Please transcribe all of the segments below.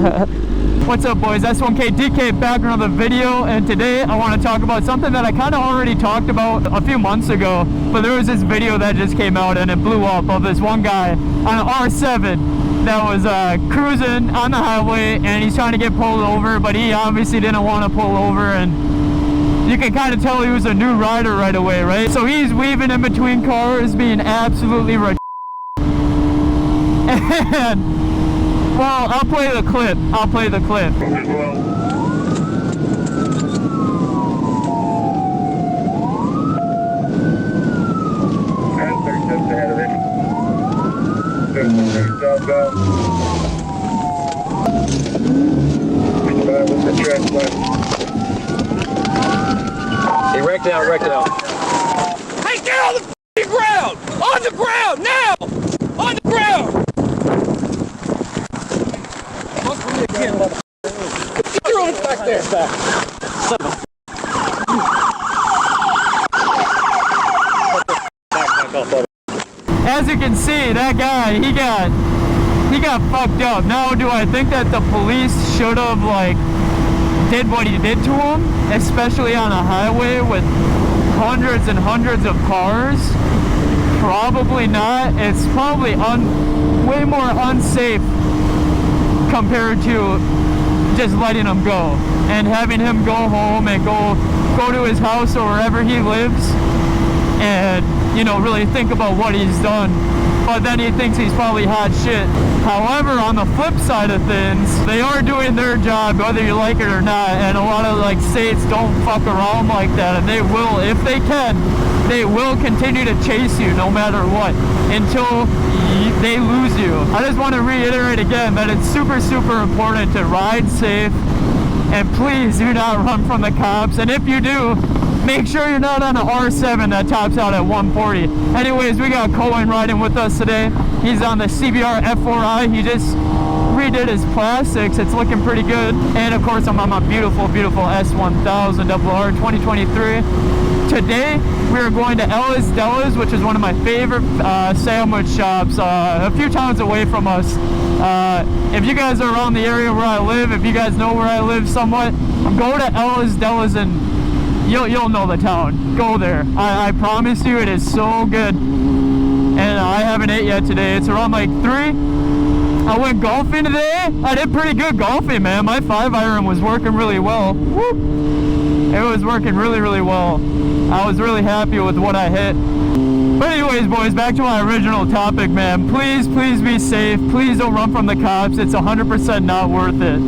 What's up, boys? S1K DK back on the video, and today I want to talk about something that I kind of already talked about a few months ago, but there was this video that just came out and it blew up of this one guy on an R7 that was cruising on the highway, and he's trying to get pulled over, but he obviously didn't want to pull over, and you can kind of tell he was a new rider right away, right? So he's weaving in between cars, being absolutely and well, I'll play the clip. He wrecked out. Hey, get on the ground! On the ground, now! On the ground! Throw it back there. As you can see, that guy, he got fucked up. Now, do I think that the police should have, like, did what he did to him, especially on a highway with hundreds and hundreds of cars? Probably not. It's probably way more unsafe compared to just letting him go and having him go home and go to his house or wherever he lives and, you know, really think about what he's done. But then he thinks he's probably hot shit. However, on the flip side of things, they are doing their job whether you like it or not, and a lot of like states don't fuck around like that, and they will, if they can, they will continue to chase you no matter what until they lose you. I just want to reiterate again that it's super important to ride safe, and please do not run from the cops, and if you do, make sure you're not on an R7 that tops out at 140. Anyways, we got Cohen riding with us today. He's on the CBR F4i. He just redid his plastics. It's looking pretty good. And of course, I'm on my beautiful S1000RR 2023. Today, we're going to Della's, which is one of my favorite sandwich shops a few towns away from us. If you guys are around the area where I live, if you guys know where I live somewhat, go to Della's and you'll know the town. Go there. I promise you, it is so good. And I haven't ate yet today. It's around like 3. I went golfing today. I did pretty good golfing, man. My 5-iron was working really well. Whoop. It was working really well. I was really happy with what I hit. But anyways, boys, back to my original topic, man. Please be safe. Please don't run from the cops. It's 100% not worth it.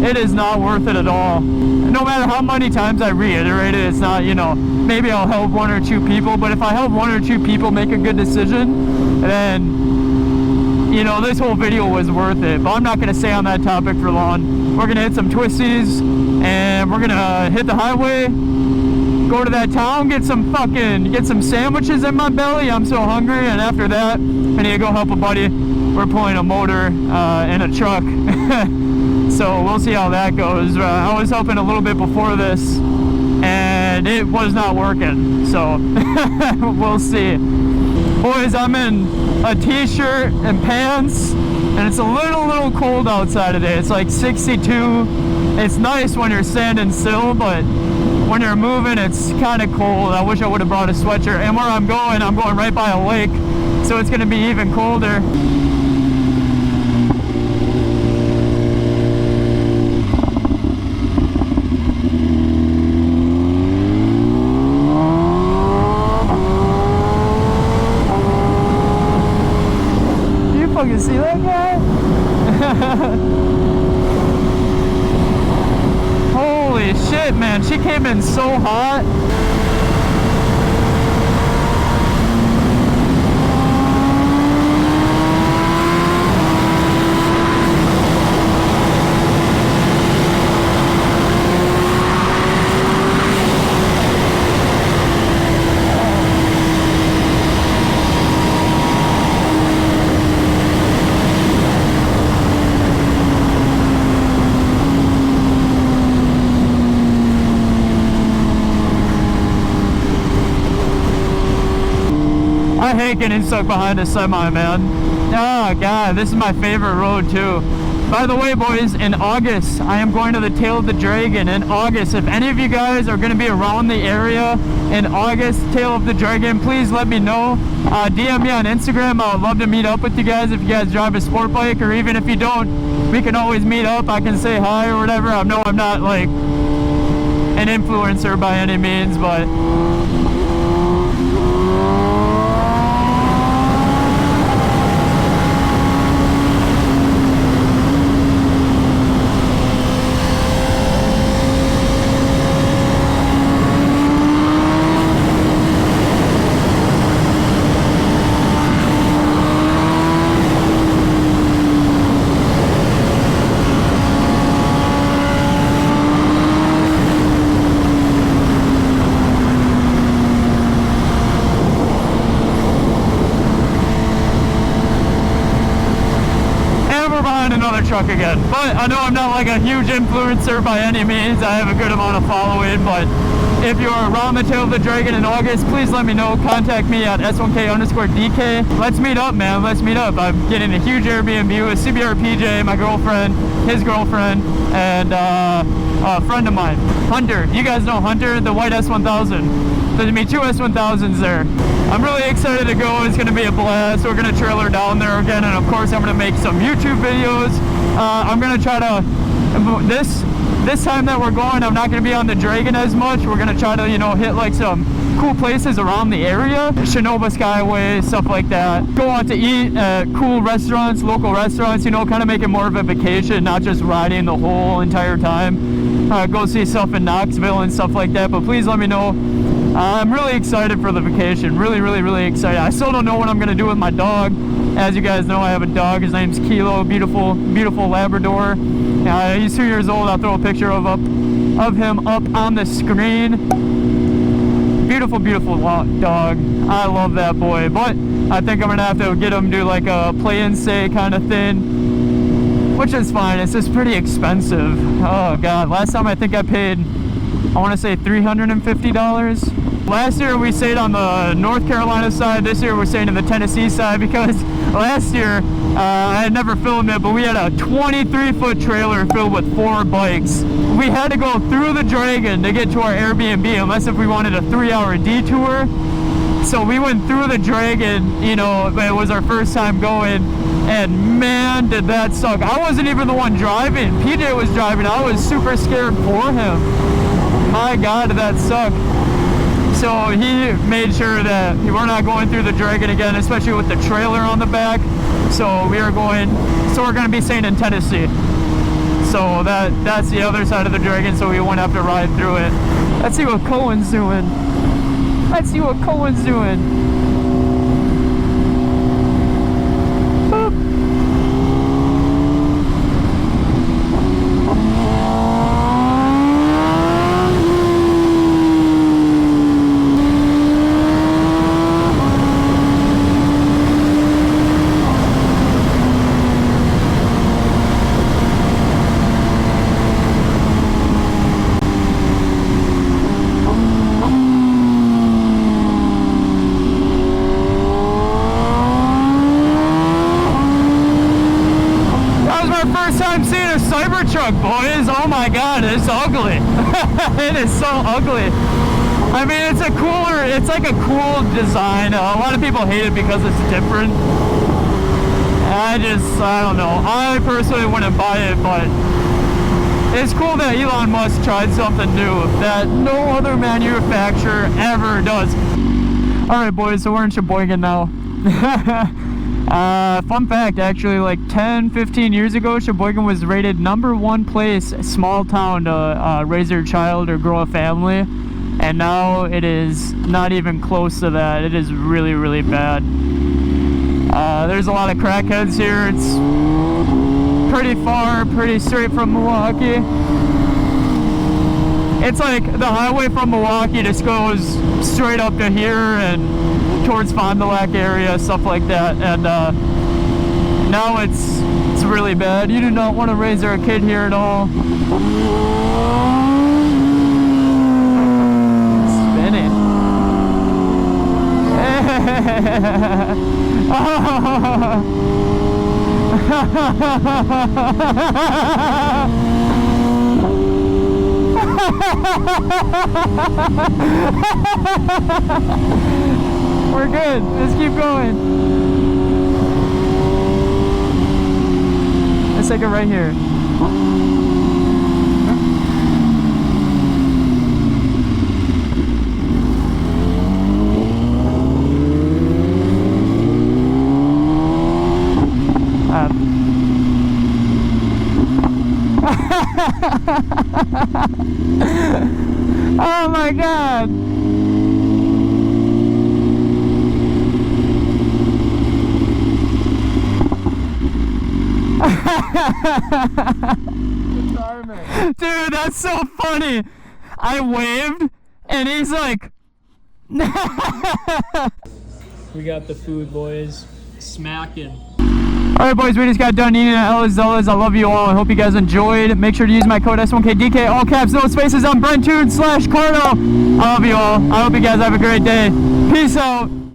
It is not worth it at all. No matter how many times I reiterate it, it's not, you know, maybe I'll help 1 or 2 people, but if I help 1 or 2 people make a good decision, then, you know, this whole video was worth it. But I'm not going to stay on that topic for long. We're going to hit some twisties, and we're going to hit the highway, go to that town, get some sandwiches in my belly. I'm so hungry, and after that, I need to go help a buddy. We're pulling a motor in a truck. So we'll see how that goes. I was helping a little bit before this, and it was not working. So we'll see. Boys, I'm in a t-shirt and pants, and it's a little cold outside today. It's like 62. It's nice when you're standing still, but when you're moving, it's kind of cold. I wish I would have brought a sweatshirt. And where I'm going right by a lake, so it's going to be even colder. You see that guy? Holy shit, man. She came in so hot. I hate getting stuck behind a semi, man. Oh god, this is my favorite road too. By the way, boys, in August, I am going to the Tail of the Dragon in August. If any of you guys are going to be around the area in August, Tail of the Dragon, please let me know. DM me on Instagram. I would love to meet up with you guys if you guys drive a sport bike, or even if you don't, we can always meet up. I can say hi or whatever. I know I'm not like an influencer by any means, but another truck again. But I know I'm not like a huge influencer by any means. I have a good amount of following, but if you're around the Tail of the Dragon in August, please let me know. Contact me at S1K_DK. Let's meet up, man. Let's meet up. I'm getting a huge Airbnb with CBR PJ, my girlfriend, his girlfriend, and a friend of mine, Hunter. You guys know Hunter, the white S1000. There's gonna be 2 S1000s there. I'm really excited to go. It's gonna be a blast. We're gonna trailer down there again, and of course I'm gonna make some YouTube videos. I'm gonna try to this time that we're going, I'm not gonna be on the Dragon as much. We're gonna try to, you know, hit like some cool places around the area, Shinova Skyway, stuff like that. Go out to eat at cool restaurants, local restaurants, you know, kind of make it more of a vacation, not just riding the whole entire time. Go see stuff in Knoxville and stuff like that. But please let me know. I'm really excited for the vacation. Really excited. I still don't know what I'm gonna do with my dog. As you guys know, I have a dog. His name's Kilo. Beautiful Labrador. He's 2 years old. I'll throw a picture of him up on the screen. Beautiful dog. I love that boy. But I think I'm gonna have to get him to like a play and stay kind of thing, which is fine. It's just pretty expensive. Oh God. Last time I think I paid, I want to say $350. Last year we stayed on the North Carolina side. This year we're staying in the Tennessee side because last year I had never filmed it, but we had a 23-foot trailer filled with 4 bikes. We had to go through the Dragon to get to our Airbnb, unless if we wanted a 3-hour detour. So we went through the Dragon, you know, it was our first time going, and man, did that suck. I wasn't even the one driving. PJ was driving. I was super scared for him. My God, did that suck. So he made sure that we're not going through the Dragon again, especially with the trailer on the back. So we're going to be staying in Tennessee. So that's the other side of the Dragon, so we won't have to ride through it. Let's see what Cohen's doing. I'm seeing a Cybertruck, boys. Oh my God, it's ugly. It is so ugly. I mean, it's like a cool design. A lot of people hate it because it's different. I don't know. I personally wouldn't buy it, but it's cool that Elon Musk tried something new that no other manufacturer ever does. Alright, boys, so we're in Sheboygan now. Fun fact, actually, like 10-15 years ago, Sheboygan was rated #1 place, small town to raise your child or grow a family, and now it is not even close to that. It is really bad. There's a lot of crackheads here. It's pretty straight from Milwaukee. It's like the highway from Milwaukee just goes straight up to here and towards Fond du Lac area, stuff like that, and now it's really bad. You do not want to raise our kid here at all. Spinning. We're good. Let's keep going. Let's take it right here. Oh my god. Dude, that's so funny. I waved and he's like we got the food, boys. Smacking. Alright boys, we just got done eating at Elizola's. I love you all. I hope you guys enjoyed. Make sure to use my code S1KDK, all caps, no spaces on Brentoon /Cardo. I love you all. I hope you guys have a great day. Peace out.